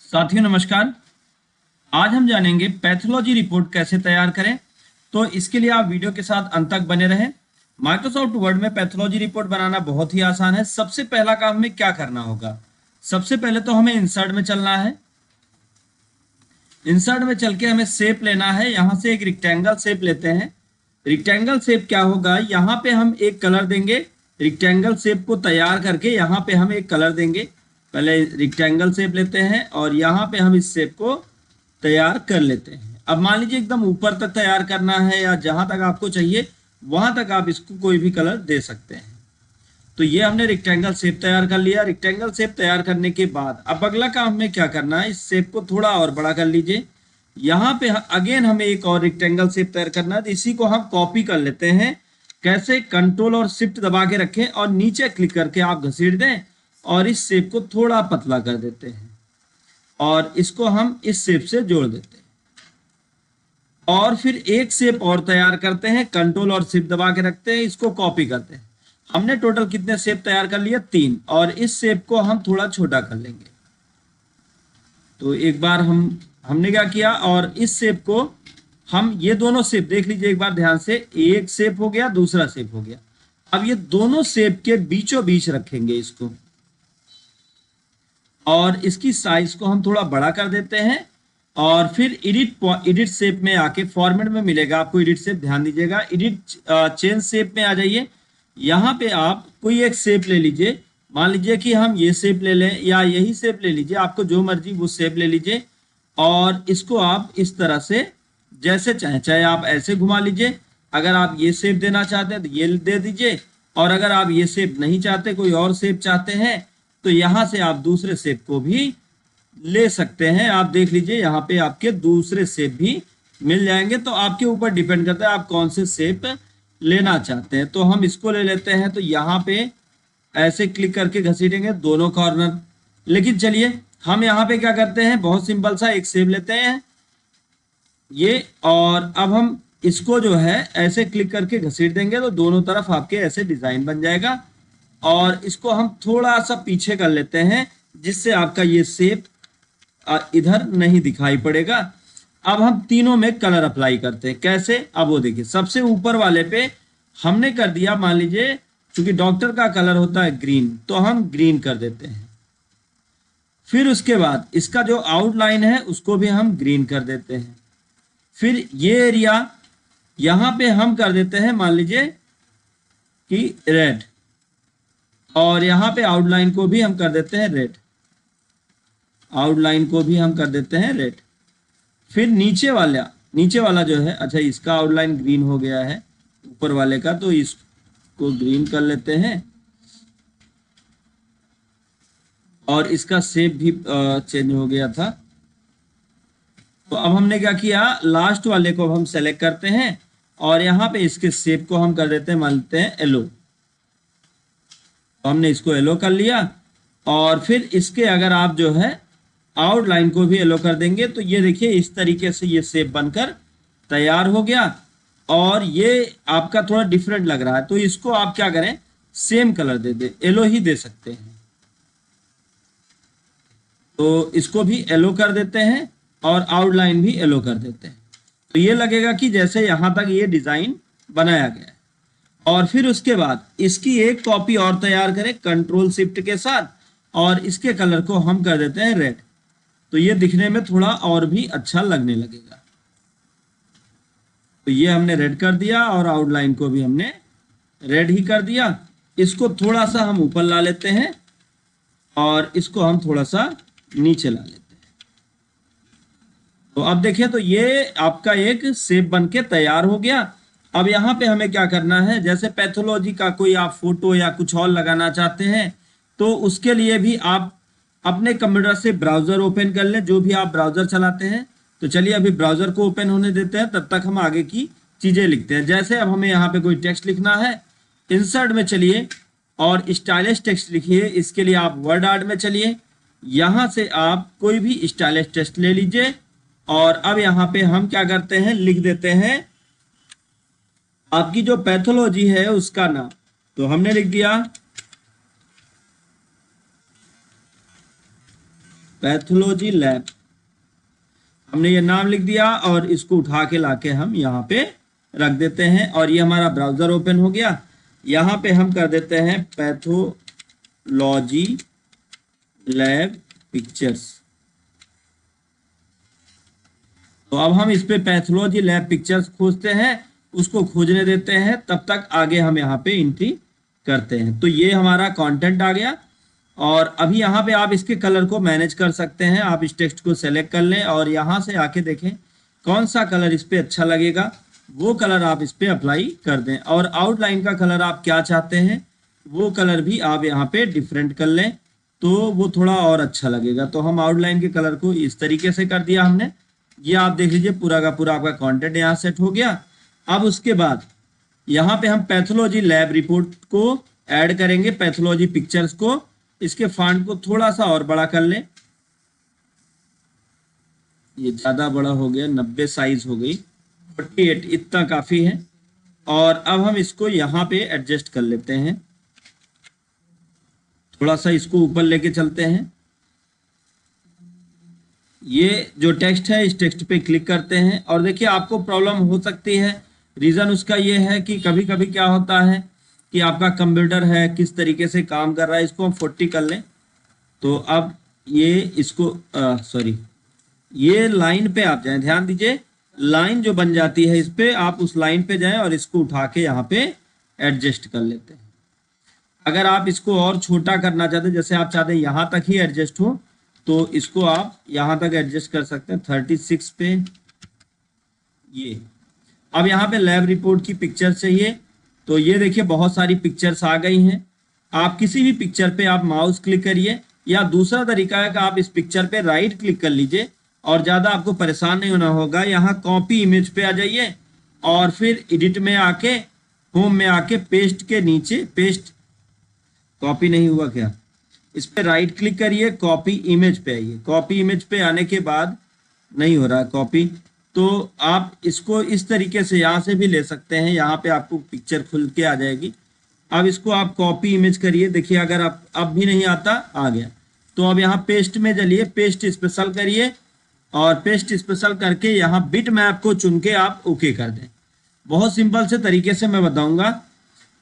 साथियों नमस्कार। आज हम जानेंगे पैथोलॉजी रिपोर्ट कैसे तैयार करें। तो इसके लिए आप वीडियो के साथ अंत तक बने रहें। माइक्रोसॉफ्ट वर्ड में पैथोलॉजी रिपोर्ट बनाना बहुत ही आसान है। सबसे पहला काम हमें क्या करना होगा, सबसे पहले तो हमें इंसर्ट में चलना है। इंसर्ट में चल के हमें शेप लेना है। यहाँ से एक रेक्टेंगल शेप लेते हैं। रेक्टेंगल शेप क्या होगा, यहाँ पे हम एक कलर देंगे। रेक्टेंगल शेप को तैयार करके यहाँ पे हम एक कलर देंगे। पहले रेक्टेंगल शेप लेते हैं और यहाँ पे हम इस शेप को तैयार कर लेते हैं। अब मान लीजिए एकदम ऊपर तक तैयार करना है या जहां तक आपको चाहिए वहां तक आप इसको कोई भी कलर दे सकते हैं। तो ये हमने रेक्टेंगल शेप तैयार कर लिया। रेक्टेंगल शेप तैयार करने के बाद अब अगला काम हमें क्या करना है, इस शेप को थोड़ा और बड़ा कर लीजिए। यहाँ पे अगेन हमें एक और रेक्टेंगल शेप तैयार करना है। तो इसी को हम कॉपी कर लेते हैं। कैसे, कंट्रोल और शिफ्ट दबा के रखें और नीचे क्लिक करके आप घसीट दें और इस शेप को थोड़ा पतला कर देते हैं और इसको हम इस शेप से जोड़ देते हैं। और फिर एक शेप और तैयार करते हैं, कंट्रोल और शिफ्ट दबा के रखते हैं, इसको कॉपी करते हैं। हमने टोटल कितने शेप तैयार कर लिए, 3। और इस शेप को हम थोड़ा छोटा कर लेंगे। तो एक बार हमने क्या किया, और इस शेप को हम ये दोनों शेप देख लीजिए एक बार ध्यान से। एक शेप हो गया, दूसरा शेप हो गया। अब ये दोनों शेप के बीचों बीच रखेंगे इसको और इसकी साइज को हम थोड़ा बड़ा कर देते हैं। और फिर एडिट शेप में आके फॉर्मेट में मिलेगा आपको एडिट शेप, ध्यान दीजिएगा। एडिट चेंज शेप में आ जाइए। यहाँ पे आप कोई एक शेप ले लीजिए। मान लीजिए कि हम ये शेप ले लें या यही शेप ले लीजिए, आपको जो मर्जी वो शेप ले लीजिए। और इसको आप इस तरह से जैसे चाहे, चाहे आप ऐसे घुमा लीजिए। अगर आप ये शेप देना चाहते हैं तो ये दे दीजिए, और अगर आप ये शेप नहीं चाहते, कोई और शेप चाहते हैं, तो यहां से आप दूसरे शेप को भी ले सकते हैं। आप देख लीजिए यहाँ पे आपके दूसरे शेप भी मिल जाएंगे। तो आपके ऊपर डिपेंड करता है आप कौन से शेप लेना चाहते हैं। तो हम इसको ले लेते हैं। तो यहाँ पे ऐसे क्लिक करके घसीटेंगे दोनों कॉर्नर। लेकिन चलिए हम यहाँ पे क्या करते हैं, बहुत सिंपल सा एक शेप लेते हैं ये, और अब हम इसको जो है ऐसे क्लिक करके घसीट देंगे तो दोनों तरफ आपके ऐसे डिजाइन बन जाएगा। और इसको हम थोड़ा सा पीछे कर लेते हैं जिससे आपका ये शेप इधर नहीं दिखाई पड़ेगा। अब हम तीनों में कलर अप्लाई करते हैं। कैसे, अब वो देखिए सबसे ऊपर वाले पे हमने कर दिया, मान लीजिए क्योंकि डॉक्टर का कलर होता है ग्रीन, तो हम ग्रीन कर देते हैं। फिर उसके बाद इसका जो आउटलाइन है उसको भी हम ग्रीन कर देते हैं। फिर ये एरिया यहां पे हम कर देते हैं मान लीजिए कि रेड, और यहाँ पे आउटलाइन को भी हम कर देते हैं रेड। आउटलाइन को भी हम कर देते हैं रेड। फिर नीचे वाला जो है, अच्छा इसका आउटलाइन ग्रीन हो गया है ऊपर वाले का, तो इसको ग्रीन कर लेते हैं। और इसका शेप भी चेंज हो गया था। तो अब हमने क्या किया, लास्ट वाले को हम सेलेक्ट करते हैं और यहाँ पे इसके शेप को हम कर देते हैं, मान लेते हैं येलो। तो हमने इसको येलो कर लिया। और फिर इसके अगर आप जो है आउटलाइन को भी येलो कर देंगे तो ये देखिए इस तरीके से ये शेप बनकर तैयार हो गया। और ये आपका थोड़ा डिफरेंट लग रहा है, तो इसको आप क्या करें, सेम कलर दे दे, येलो ही दे सकते हैं। तो इसको भी येलो कर देते हैं और आउटलाइन भी येलो कर देते हैं। तो ये लगेगा कि जैसे यहां तक ये डिजाइन बनाया गया है। और फिर उसके बाद इसकी एक कॉपी और तैयार करें कंट्रोल शिफ्ट के साथ, और इसके कलर को हम कर देते हैं रेड। तो ये दिखने में थोड़ा और भी अच्छा लगने लगेगा। तो ये हमने रेड कर दिया और आउटलाइन को भी हमने रेड ही कर दिया। इसको थोड़ा सा हम ऊपर ला लेते हैं और इसको हम थोड़ा सा नीचे ला लेते हैं। तो अब देखिए, तो ये आपका एक शेप बनके तैयार हो गया। अब यहाँ पे हमें क्या करना है, जैसे पैथोलॉजी का कोई आप फोटो या कुछ और लगाना चाहते हैं तो उसके लिए भी आप अपने कंप्यूटर से ब्राउजर ओपन कर लें, जो भी आप ब्राउजर चलाते हैं। तो चलिए अभी ब्राउजर को ओपन होने देते हैं, तब तक हम आगे की चीजें लिखते हैं। जैसे अब हमें यहाँ पे कोई टेक्स्ट लिखना है, इंसर्ट में चलिए और स्टाइलिश टेक्स्ट लिखिए। इसके लिए आप वर्ड आर्ट में चलिए, यहाँ से आप कोई भी स्टाइलिश टेक्स्ट ले लीजिए। और अब यहाँ पे हम क्या करते हैं, लिख देते हैं आपकी जो पैथोलॉजी है उसका नाम। तो हमने लिख दिया पैथोलॉजी लैब, हमने ये नाम लिख दिया और इसको उठा के लाके हम यहाँ पे रख देते हैं और ये हमारा ब्राउजर ओपन हो गया। यहाँ पे हम कर देते हैं पैथोलॉजी लैब पिक्चर्स। तो अब हम इस पे पैथोलॉजी लैब पिक्चर्स खोजते हैं, उसको खोजने देते हैं, तब तक आगे हम यहाँ पे एंट्री करते हैं। तो ये हमारा कंटेंट आ गया और अभी यहाँ पे आप इसके कलर को मैनेज कर सकते हैं। आप इस टेक्स्ट को सेलेक्ट कर लें और यहाँ से आके देखें कौन सा कलर इस पे अच्छा लगेगा, वो कलर आप इस पे अप्लाई कर दें। और आउटलाइन का कलर आप क्या चाहते हैं वो कलर भी आप यहाँ पे डिफरेंट कर लें, तो वो थोड़ा और अच्छा लगेगा। तो हम आउटलाइन के कलर को इस तरीके से कर दिया हमने। ये आप देख लीजिए पूरा का पूरा आपका कंटेंट यहाँ सेट हो गया। अब उसके बाद यहाँ पे हम पैथोलॉजी लैब रिपोर्ट को ऐड करेंगे, पैथोलॉजी पिक्चर्स को। इसके फॉन्ट को थोड़ा सा और बड़ा कर लें, ये ज्यादा बड़ा हो गया, 90 साइज हो गई, 48 इतना काफी है। और अब हम इसको यहाँ पे एडजस्ट कर लेते हैं, थोड़ा सा इसको ऊपर लेके चलते हैं। ये जो टेक्स्ट है इस टेक्स्ट पे क्लिक करते हैं और देखिए आपको प्रॉब्लम हो सकती है। रीज़न उसका ये है कि कभी कभी क्या होता है कि आपका कंप्यूटर है किस तरीके से काम कर रहा है। इसको हम 40 कर लें। तो अब ये इसको सॉरी, ये लाइन पे आप जाएं, ध्यान दीजिए लाइन जो बन जाती है इस पे आप उस लाइन पे जाएं और इसको उठा के यहाँ पे एडजस्ट कर लेते हैं। अगर आप इसको और छोटा करना चाहते हैं, जैसे आप चाहते हैं यहाँ तक ही एडजस्ट हो, तो इसको आप यहाँ तक एडजस्ट कर सकते हैं 36 पे। ये अब यहाँ पे लैब रिपोर्ट की पिक्चर चाहिए, तो ये देखिए बहुत सारी पिक्चर्स आ गई हैं। आप किसी भी पिक्चर पे आप माउस क्लिक करिए, या दूसरा तरीका है कि आप इस पिक्चर पे राइट क्लिक कर लीजिए और ज़्यादा आपको परेशान नहीं होना होगा। यहाँ कॉपी इमेज पे आ जाइए और फिर एडिट में आके होम में आके पेस्ट के नीचे, पेस्ट कॉपी नहीं हुआ क्या, इस पे राइट क्लिक करिए, कॉपी इमेज पे आइए। कॉपी इमेज पे आने के बाद नहीं हो रहा कॉपी, तो आप इसको इस तरीके से यहाँ से भी ले सकते हैं। यहाँ पे आपको पिक्चर खुल के आ जाएगी। अब इसको आप कॉपी इमेज करिए, देखिए अगर आप अब भी नहीं आता, आ गया। तो अब यहाँ पेस्ट में चलिए, पेस्ट स्पेशल करिए और पेस्ट स्पेशल करके यहाँ बिट मैप को चुन के आप ओके कर दें। बहुत सिंपल से तरीके से मैं बताऊंगा।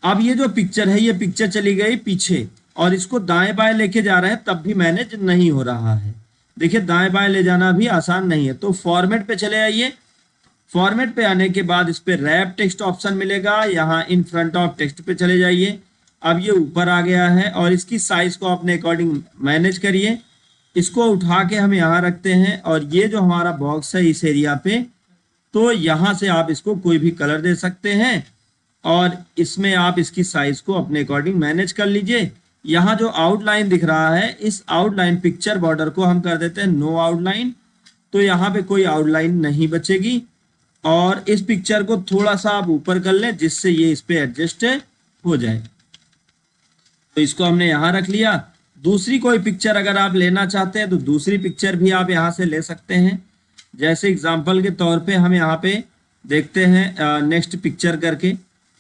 अब ये जो पिक्चर है, ये पिक्चर चली गई पीछे और इसको दाएं बाएं लेके जा रहे हैं, तब भी मैनेज नहीं हो रहा है। देखिए दाएं बाएं ले जाना भी आसान नहीं है। तो फॉर्मेट पे चले आइए। फॉर्मेट पे आने के बाद इस पे रैप टेक्स्ट ऑप्शन मिलेगा, यहाँ इन फ्रंट ऑफ टेक्स्ट पे चले जाइए। अब ये ऊपर आ गया है और इसकी साइज को अपने अकॉर्डिंग मैनेज करिए। इसको उठा के हम यहाँ रखते हैं और ये जो हमारा बॉक्स है इस एरिया पे, तो यहाँ से आप इसको कोई भी कलर दे सकते हैं और इसमें आप इसकी साइज को अपने अकॉर्डिंग मैनेज कर लीजिए। यहाँ जो आउटलाइन दिख रहा है, इस आउटलाइन पिक्चर बॉर्डर को हम कर देते हैं नो आउटलाइन, तो यहाँ पे कोई आउटलाइन नहीं बचेगी। और इस पिक्चर को थोड़ा सा आप ऊपर कर लें जिससे ये इस पे एडजस्ट हो जाए। तो इसको हमने यहाँ रख लिया। दूसरी कोई पिक्चर अगर आप लेना चाहते हैं तो दूसरी पिक्चर भी आप यहाँ से ले सकते हैं। जैसे एग्जाम्पल के तौर पे हम यहाँ पे देखते हैं नेक्स्ट पिक्चर करके,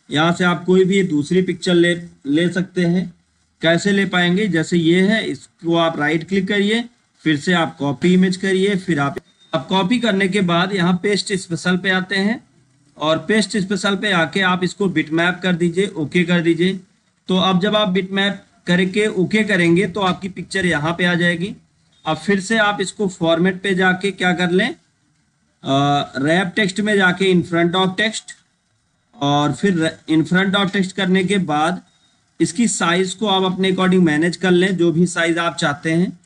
यहाँ से आप कोई भी दूसरी पिक्चर ले सकते हैं। कैसे ले पाएंगे, जैसे ये है, इसको आप राइट क्लिक करिए, फिर से आप कॉपी इमेज करिए, फिर आप कॉपी करने के बाद यहाँ पेस्ट स्पेशल पे आते हैं और पेस्ट स्पेशल पे आके आप इसको बिटमैप कर दीजिए, ओके कर दीजिए। तो अब जब आप बिटमैप करके ओके करेंगे तो आपकी पिक्चर यहाँ पे आ जाएगी। अब फिर से आप इसको फॉर्मेट पे जाके क्या कर लें, रैप टेक्स्ट में जाके इन फ्रंट ऑफ टेक्स्ट, और फिर इन फ्रंट ऑफ टेक्स्ट करने के बाद इसकी साइज को आप अपने अकॉर्डिंग मैनेज कर लें, जो भी साइज आप चाहते हैं।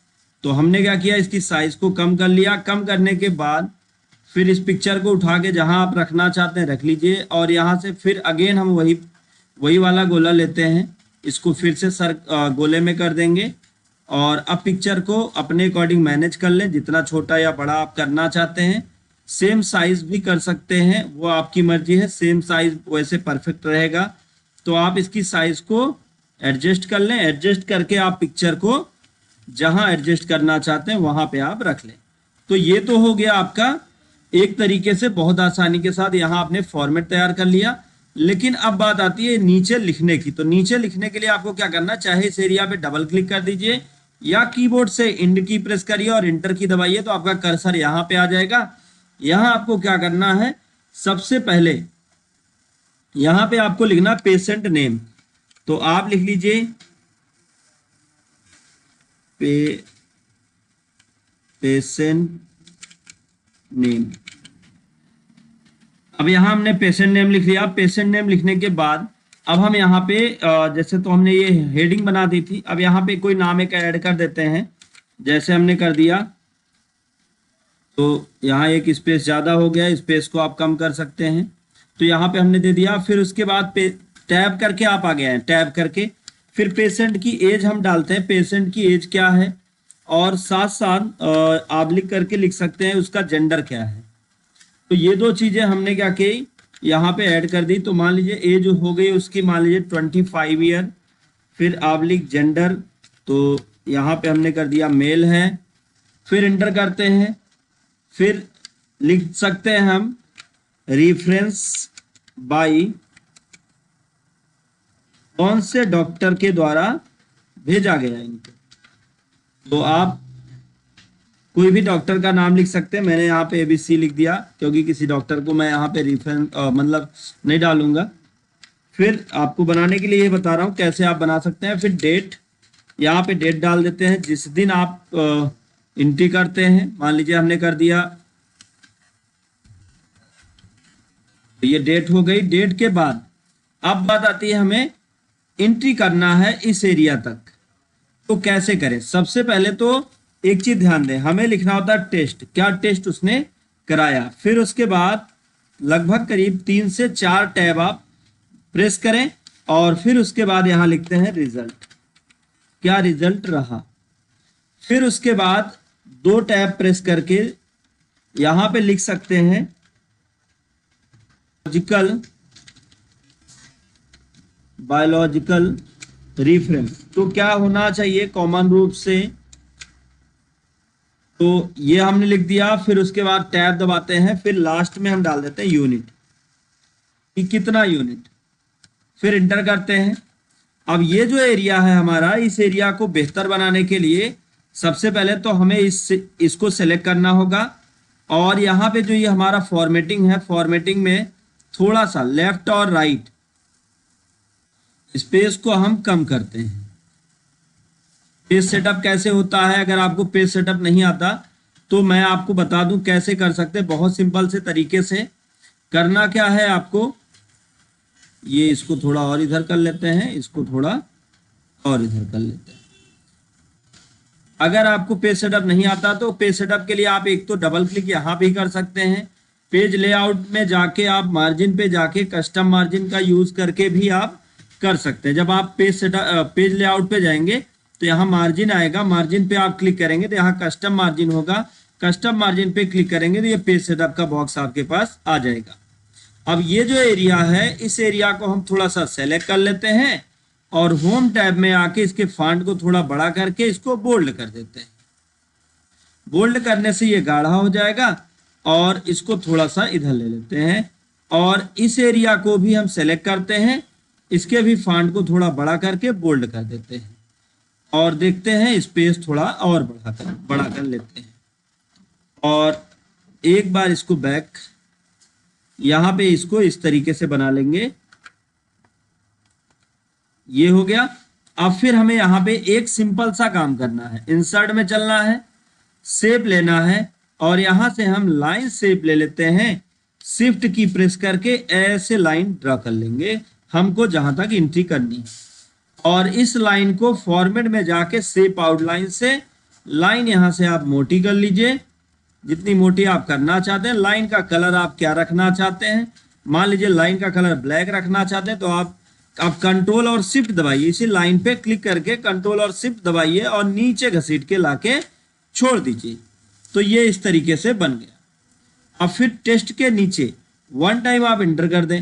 तो हमने क्या किया, इसकी साइज को कम कर लिया। कम करने के बाद फिर इस पिक्चर को उठा के जहां आप रखना चाहते हैं रख लीजिए और यहाँ से फिर अगेन हम वही वाला गोला लेते हैं, इसको फिर से सर गोले में कर देंगे और अब पिक्चर को अपने अकॉर्डिंग मैनेज कर लें, जितना छोटा या बड़ा आप करना चाहते हैं। सेम साइज भी कर सकते हैं, वो आपकी मर्जी है, सेम साइज वैसे परफेक्ट रहेगा। तो आप इसकी साइज को एडजस्ट कर लें, एडजस्ट करके आप पिक्चर को जहां एडजस्ट करना चाहते हैं वहां पे आप रख लें। तो ये तो हो गया आपका एक तरीके से बहुत आसानी के साथ यहाँ आपने फॉर्मेट तैयार कर लिया। लेकिन अब बात आती है नीचे लिखने की। तो नीचे लिखने के लिए आपको क्या करना, चाहे इस एरिया पे डबल क्लिक कर दीजिए या कीबोर्ड से इंड की प्रेस करिए और इंटर की दबाइए तो आपका कर्सर यहाँ पे आ जाएगा। यहाँ आपको क्या करना है, सबसे पहले यहाँ पे आपको लिखना पेशेंट नेम, तो आप लिख लीजिए पेशेंट नेम। अब यहाँ हमने पेशेंट नेम लिख लिया। पेशेंट नेम लिखने के बाद अब हम यहाँ पे जैसे तो हमने ये हेडिंग बना दी थी, अब यहाँ पे कोई नाम एक ऐड कर देते हैं। जैसे हमने कर दिया तो यहाँ एक स्पेस ज़्यादा हो गया, स्पेस को आप कम कर सकते हैं। तो यहाँ पे हमने दे दिया। फिर उसके बाद पे टैब करके आप आ गए हैं, टैब करके फिर पेशेंट की एज हम डालते हैं, पेशेंट की एज क्या है, और साथ साथ आप लिख करके लिख सकते हैं उसका जेंडर क्या है। तो ये दो चीज़ें हमने क्या की, यहाँ पे ऐड कर दी। तो मान लीजिए एज हो गई उसकी, मान लीजिए 25 ईयर। फिर आप लिख जेंडर, तो यहाँ पे हमने कर दिया मेल है। फिर इंटर करते हैं। फिर लिख सकते हैं हम रेफरेंस बाय, कौन से डॉक्टर के द्वारा भेजा गया इनको। तो आप कोई भी डॉक्टर का नाम लिख सकते हैं। मैंने यहाँ पे एबीसी लिख दिया क्योंकि किसी डॉक्टर को मैं यहाँ पे रेफरेंस मतलब नहीं डालूंगा। फिर आपको बनाने के लिए ये बता रहा हूँ कैसे आप बना सकते हैं। फिर डेट, यहाँ पे डेट डाल देते हैं जिस दिन आप एंट्री करते हैं। मान लीजिए हमने कर दिया, तो ये डेट हो गई। डेट के बाद अब बात आती है हमें एंट्री करना है इस एरिया तक, तो कैसे करें। सबसे पहले तो एक चीज ध्यान दें, हमें लिखना होता है टेस्ट, क्या टेस्ट उसने कराया। फिर उसके बाद लगभग करीब 3 से 4 टैब आप प्रेस करें और फिर उसके बाद यहां लिखते हैं रिजल्ट, क्या रिजल्ट रहा। फिर उसके बाद 2 टैब प्रेस करके यहां पे लिख सकते हैं बायोलॉजिकल रेफरेंस। तो क्या होना चाहिए कॉमन रूप से, तो ये हमने लिख दिया। फिर उसके बाद टैब दबाते हैं, फिर लास्ट में हम डाल देते हैं यूनिट, कि कितना यूनिट। फिर इंटर करते हैं। अब ये जो एरिया है हमारा, इस एरिया को बेहतर बनाने के लिए सबसे पहले तो हमें इसको सेलेक्ट करना होगा। और यहाँ पे जो ये हमारा फॉर्मेटिंग है, फॉर्मेटिंग में थोड़ा सा लेफ्ट और राइट स्पेस को हम कम करते हैं। पेज सेटअप कैसे होता है, अगर आपको पेज सेटअप नहीं आता तो मैं आपको बता दूं कैसे कर सकते हैं। बहुत सिंपल से तरीके से करना क्या है आपको, ये इसको थोड़ा और इधर कर लेते हैं, इसको थोड़ा और इधर कर लेते हैं। अगर आपको पेज सेटअप नहीं आता तो पेज सेटअप के लिए आप एक तो डबल क्लिक यहाँ पे ही कर सकते हैं। पेज लेआउट में जाके आप मार्जिन पे जाके कस्टम मार्जिन का यूज करके भी आप कर सकते हैं। जब आप पेज लेआउट पे जाएंगे तो यहाँ मार्जिन आएगा, मार्जिन पे आप क्लिक करेंगे तो यहाँ कस्टम मार्जिन होगा, कस्टम मार्जिन पे क्लिक करेंगे तो ये पेज सेटअप का बॉक्स आपके पास आ जाएगा। अब ये जो एरिया है, इस एरिया को हम थोड़ा सा सेलेक्ट कर लेते हैं और होम टैब में आके इसके फॉन्ट को थोड़ा बड़ा करके इसको बोल्ड कर देते हैं। बोल्ड करने से ये गाढ़ा हो जाएगा और इसको थोड़ा सा इधर ले लेते हैं और इस एरिया को भी हम सेलेक्ट करते हैं, इसके भी फॉन्ट को थोड़ा बड़ा करके बोल्ड कर देते हैं और देखते हैं स्पेस थोड़ा और बड़ा कर लेते हैं। और एक बार इसको बैक, यहाँ पे इसको इस तरीके से बना लेंगे, ये हो गया। अब फिर हमें यहाँ पे एक सिंपल सा काम करना है, इंसर्ट में चलना है, शेप लेना है और यहाँ से हम लाइन शेप ले लेते हैं। शिफ्ट की प्रेस करके ऐसे लाइन ड्रा कर लेंगे हमको जहां तक एंट्री करनी है और इस लाइन को फॉर्मेट में जाके शेप आउटलाइन से लाइन यहाँ से आप मोटी कर लीजिए, जितनी मोटी आप करना चाहते हैं। लाइन का कलर आप क्या रखना चाहते हैं, मान लीजिए लाइन का कलर ब्लैक रखना चाहते हैं तो आप कंट्रोल और शिफ्ट दबाइए, इसी लाइन पे क्लिक करके कंट्रोल और शिफ्ट दबाइए और नीचे घसीट के लाके छोड़ दीजिए। तो ये इस तरीके से बन गया। अब फिर टेस्ट के नीचे 1 टाइम आप इंटर कर दें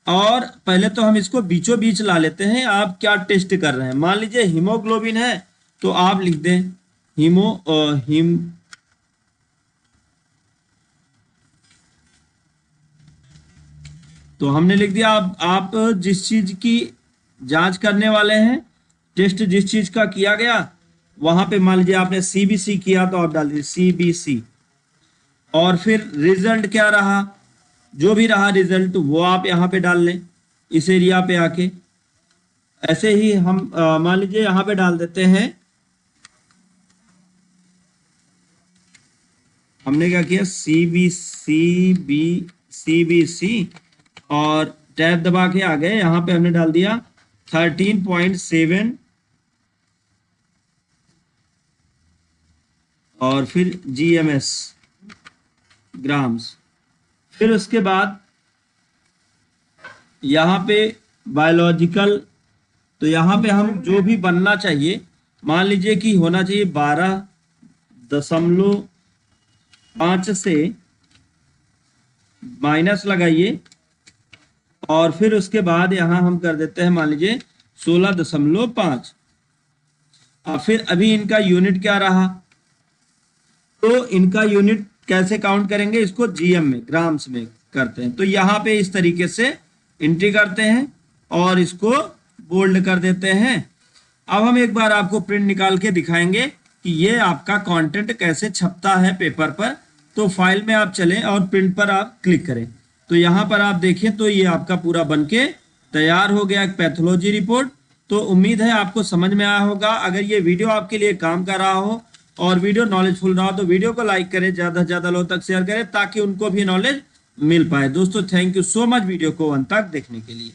और पहले तो हम इसको बीचों बीच ला लेते हैं। आप क्या टेस्ट कर रहे हैं, मान लीजिए हीमोग्लोबिन है तो आप लिख दें तो हमने लिख दिया। आप जिस चीज की जांच करने वाले हैं, टेस्ट जिस चीज का किया गया वहां पे मान लीजिए आपने सीबीसी किया तो आप डाल दीजिए सीबीसी, और फिर रिजल्ट क्या रहा, जो भी रहा रिजल्ट वो आप यहाँ पे डाल लें इस एरिया पे आके। ऐसे ही हम मान लीजिए यहाँ पे डाल देते हैं, हमने क्या किया सीबीसी और टैब दबा के आ गए, यहाँ पे हमने डाल दिया 13.7 और फिर जीएमएस ग्राम्स। फिर उसके बाद यहाँ पे बायोलॉजिकल, तो यहाँ पे हम जो भी बनना चाहिए, मान लीजिए कि होना चाहिए 12.5 से माइनस लगाइए, और फिर उसके बाद यहाँ हम कर देते हैं मान लीजिए 16.5। और फिर अभी इनका यूनिट क्या रहा, तो इनका यूनिट कैसे काउंट करेंगे, इसको जीएम में ग्राम्स में करते हैं। तो यहाँ पे इस तरीके से एंट्री करते हैं और इसको बोल्ड कर देते हैं। अब हम एक बार आपको प्रिंट निकाल के दिखाएंगे कि ये आपका कंटेंट कैसे छपता है पेपर पर। तो फाइल में आप चलें और प्रिंट पर आप क्लिक करें, तो यहाँ पर आप देखें तो ये आपका पूरा बनके तैयार हो गया एक पैथोलॉजी रिपोर्ट। तो उम्मीद है आपको समझ में आया होगा। अगर ये वीडियो आपके लिए काम कर रहा हो और वीडियो नॉलेजफुल रहा हो तो वीडियो को लाइक करें, ज़्यादा से ज़्यादा लोगों तक शेयर करें ताकि उनको भी नॉलेज मिल पाए। दोस्तों thank you so much video को अंत तक देखने के लिए।